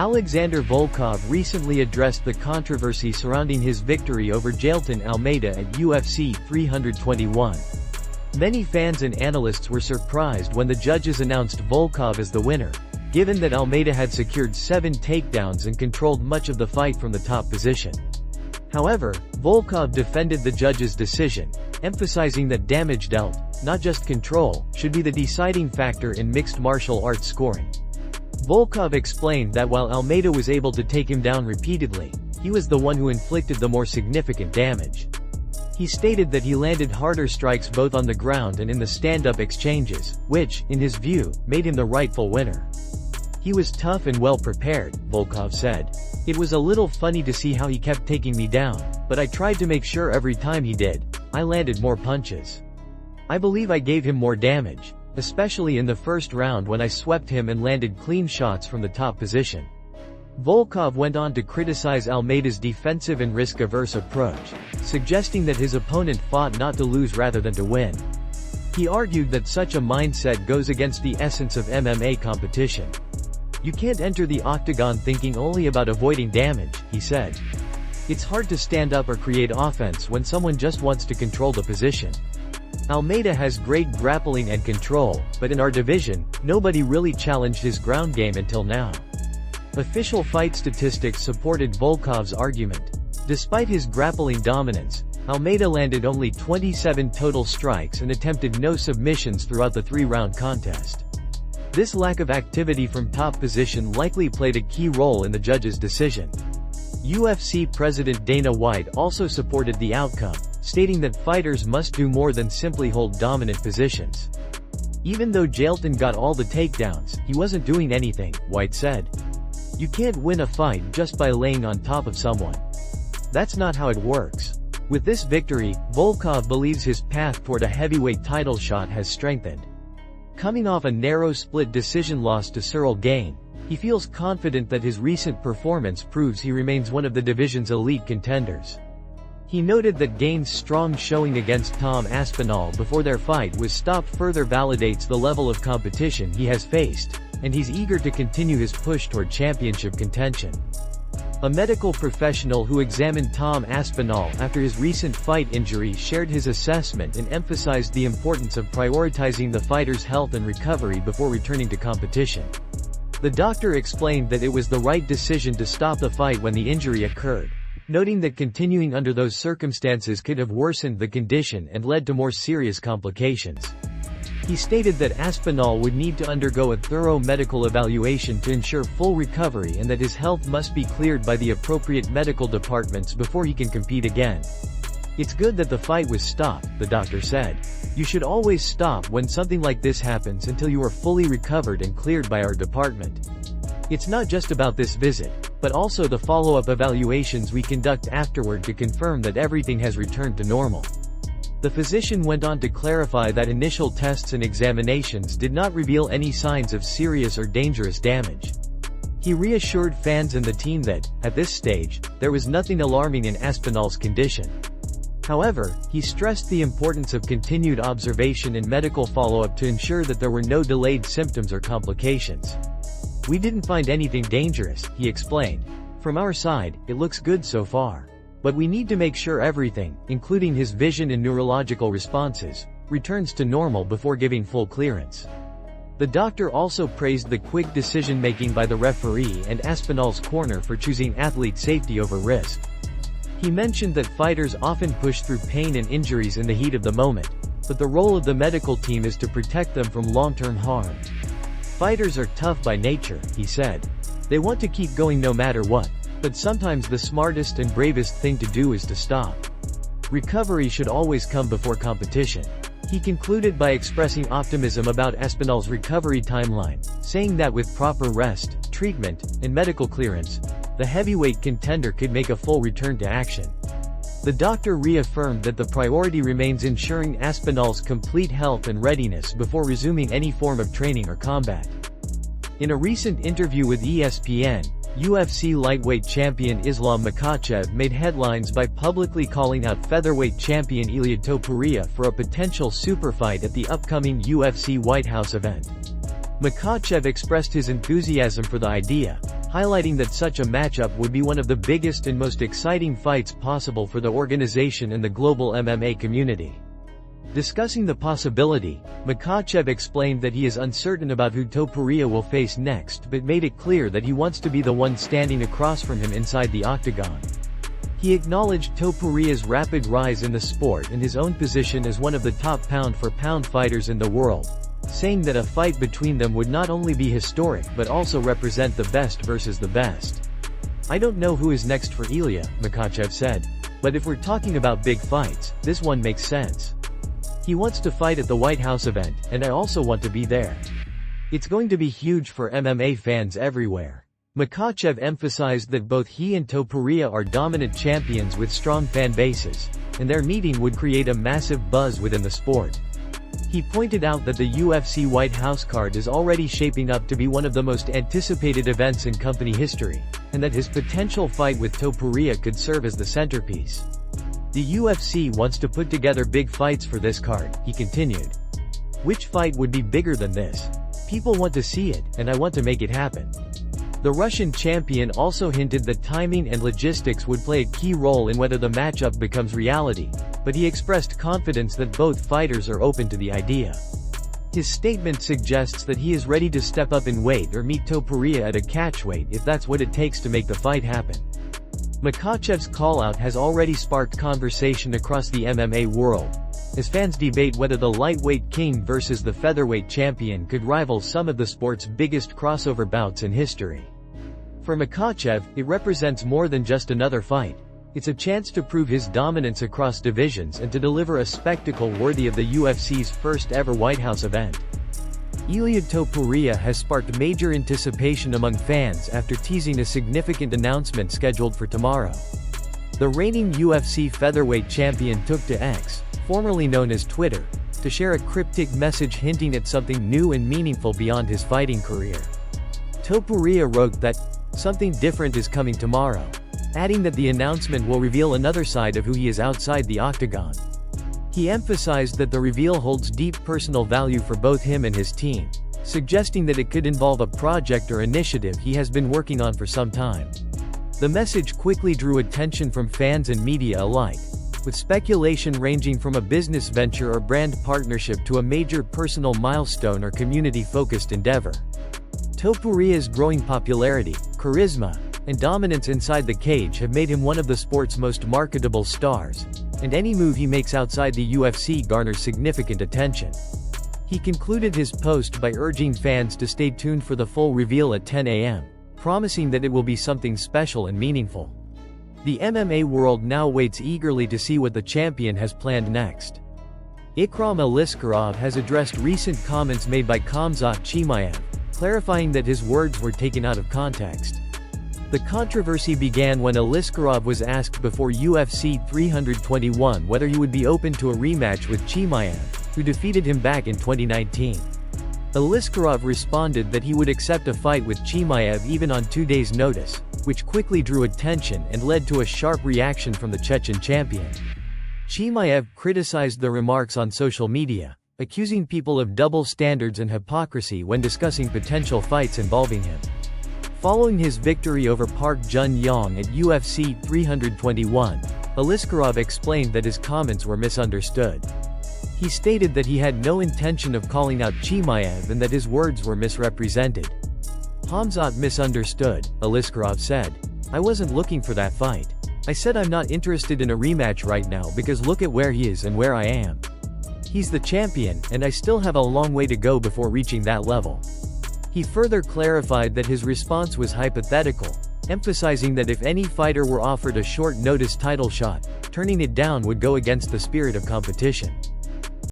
Alexander Volkov recently addressed the controversy surrounding his victory over Jailton Almeida at UFC 321. Many fans and analysts were surprised when the judges announced Volkov as the winner, given that Almeida had secured 7 takedowns and controlled much of the fight from the top position. However, Volkov defended the judges' decision, emphasizing that damage dealt, not just control, should be the deciding factor in mixed martial arts scoring. Volkov explained that while Almeida was able to take him down repeatedly, he was the one who inflicted the more significant damage. He stated that he landed harder strikes both on the ground and in the stand-up exchanges, which, in his view, made him the rightful winner. "He was tough and well prepared," Volkov said. "It was a little funny to see how he kept taking me down, but I tried to make sure every time he did, I landed more punches. I believe I gave him more damage, especially in the first round when I swept him and landed clean shots from the top position." Volkov went on to criticize Almeida's defensive and risk-averse approach, suggesting that his opponent fought not to lose rather than to win. He argued that such a mindset goes against the essence of MMA competition. "You can't enter the octagon thinking only about avoiding damage," he said. "It's hard to stand up or create offense when someone just wants to control the position. Almeida has great grappling and control, but in our division, nobody really challenged his ground game until now." Official fight statistics supported Volkov's argument. Despite his grappling dominance, Almeida landed only 27 total strikes and attempted no submissions throughout the 3-round contest. This lack of activity from top position likely played a key role in the judge's decision. UFC President Dana White also supported the outcome, stating that fighters must do more than simply hold dominant positions. "Even though Jailton got all the takedowns, he wasn't doing anything," White said. "You can't win a fight just by laying on top of someone. That's not how it works." With this victory, Volkov believes his path toward a heavyweight title shot has strengthened. Coming off a narrow split decision loss to Cyril Gane, he feels confident that his recent performance proves he remains one of the division's elite contenders. He noted that Gane's strong showing against Tom Aspinall before their fight was stopped further validates the level of competition he has faced, and he's eager to continue his push toward championship contention. A medical professional who examined Tom Aspinall after his recent fight injury shared his assessment and emphasized the importance of prioritizing the fighter's health and recovery before returning to competition. The doctor explained that it was the right decision to stop the fight when the injury occurred, noting that continuing under those circumstances could have worsened the condition and led to more serious complications. He stated that Aspinall would need to undergo a thorough medical evaluation to ensure full recovery and that his health must be cleared by the appropriate medical departments before he can compete again. "It's good that the fight was stopped," the doctor said. "You should always stop when something like this happens until you are fully recovered and cleared by our department. It's not just about this visit, but also the follow-up evaluations we conduct afterward to confirm that everything has returned to normal." The physician went on to clarify that initial tests and examinations did not reveal any signs of serious or dangerous damage. He reassured fans and the team that, at this stage, there was nothing alarming in Aspinall's condition. However, he stressed the importance of continued observation and medical follow-up to ensure that there were no delayed symptoms or complications. "We didn't find anything dangerous," he explained. "From our side, it looks good so far. But we need to make sure everything, including his vision and neurological responses, returns to normal before giving full clearance." The doctor also praised the quick decision-making by the referee and Aspinall's corner for choosing athlete safety over risk. He mentioned that fighters often push through pain and injuries in the heat of the moment, but the role of the medical team is to protect them from long-term harm. "Fighters are tough by nature," he said. "They want to keep going no matter what. But sometimes the smartest and bravest thing to do is to stop. Recovery should always come before competition." He concluded by expressing optimism about Aspinall's recovery timeline, saying that with proper rest, treatment, and medical clearance, the heavyweight contender could make a full return to action. The doctor reaffirmed that the priority remains ensuring Aspinall's complete health and readiness before resuming any form of training or combat. In a recent interview with ESPN, UFC lightweight champion Islam Makhachev made headlines by publicly calling out featherweight champion Ilia Topuria for a potential super fight at the upcoming UFC White House event. Makhachev expressed his enthusiasm for the idea. highlighting that such a matchup would be one of the biggest and most exciting fights possible for the organization and the global MMA community. Discussing the possibility, Makhachev explained that he is uncertain about who Topuria will face next but made it clear that he wants to be the one standing across from him inside the octagon. He acknowledged Topuria's rapid rise in the sport and his own position as one of the top pound-for-pound fighters in the world, saying that a fight between them would not only be historic but also represent the best versus the best. "I don't know who is next for Ilia," Makhachev said. "But if we're talking about big fights, this one makes sense. He wants to fight at the White House event, and I also want to be there. It's going to be huge for MMA fans everywhere." Makhachev emphasized that both he and Topuria are dominant champions with strong fan bases, and their meeting would create a massive buzz within the sport. He pointed out that the UFC White House card is already shaping up to be one of the most anticipated events in company history, and that his potential fight with Topuria could serve as the centerpiece. "The UFC wants to put together big fights for this card," he continued. "Which fight would be bigger than this? People want to see it, and I want to make it happen." The Russian champion also hinted that timing and logistics would play a key role in whether the matchup becomes reality, but he expressed confidence that both fighters are open to the idea. His statement suggests that he is ready to step up in weight or meet Topuria at a catchweight if that's what it takes to make the fight happen. Makhachev's call-out has already sparked conversation across the MMA world, as fans debate whether the lightweight king versus the featherweight champion could rival some of the sport's biggest crossover bouts in history. For Makhachev, it represents more than just another fight. It's a chance to prove his dominance across divisions and to deliver a spectacle worthy of the UFC's first ever White House event. Ilia Topuria has sparked major anticipation among fans after teasing a significant announcement scheduled for tomorrow. The reigning UFC featherweight champion took to X, formerly known as Twitter, to share a cryptic message hinting at something new and meaningful beyond his fighting career. Topuria wrote that, "Something different is coming tomorrow," adding that the announcement will reveal another side of who he is outside the octagon. He emphasized that the reveal holds deep personal value for both him and his team, suggesting that it could involve a project or initiative he has been working on for some time. The message quickly drew attention from fans and media alike, with speculation ranging from a business venture or brand partnership to a major personal milestone or community-focused endeavor. Topuria's growing popularity, charisma, and dominance inside the cage have made him one of the sport's most marketable stars, and any move he makes outside the UFC garners significant attention. He concluded his post by urging fans to stay tuned for the full reveal at 10 a.m., promising that it will be something special and meaningful. The MMA world now waits eagerly to see what the champion has planned next. Aliskarov has addressed recent comments made by Khamzat Chimaev, clarifying that his words were taken out of context. The controversy began when Aliskarov was asked before UFC 321 whether he would be open to a rematch with Chimaev, who defeated him back in 2019. Aliskarov responded that he would accept a fight with Chimaev even on 2 days' notice, which quickly drew attention and led to a sharp reaction from the Chechen champion. Chimaev criticized the remarks on social media, accusing people of double standards and hypocrisy when discussing potential fights involving him. Following his victory over Park Jun-yong at UFC 321, Aliskarov explained that his comments were misunderstood. He stated that he had no intention of calling out Chimaev and that his words were misrepresented. "Khamzat misunderstood," Aliskarov said. "I wasn't looking for that fight. I said I'm not interested in a rematch right now because look at where he is and where I am. He's the champion, and I still have a long way to go before reaching that level." He further clarified that his response was hypothetical, emphasizing that if any fighter were offered a short-notice title shot, turning it down would go against the spirit of competition.